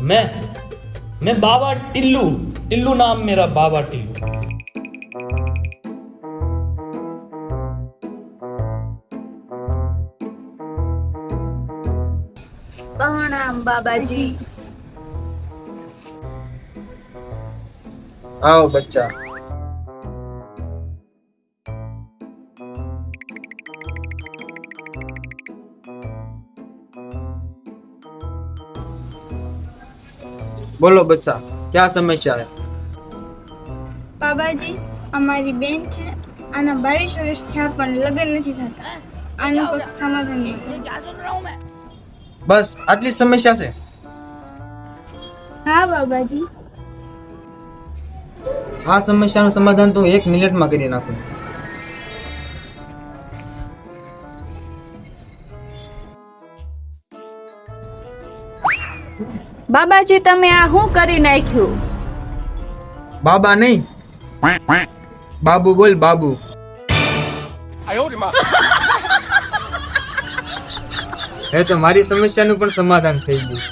मैं बाबा टिल्लू टिल्लू नाम मेरा बाबा टिल्लू। प्रणाम बाबा जी। आओ बच्चा। बोलो बच्चा, क्या समस्या है? બાબાજી અમારી બેન છે, આના 22 વર્ષ થયા પણ લગ્ન નથી થતા. આનું કોઈ સમાધાન નહીં. बस आटली समस्या છે? હા બાબાજી. આ સમસ્યાનું સમાધાન તો 1 મિનિટમાં કરી નાખું. બાબાજી તમે આ શું કરી નાખ્યું? બાબા નહીં, બાબુ બોલ, બાબુ. હે તો મારી સમસ્યાનું પણ સમાધાન થઈ ગયું.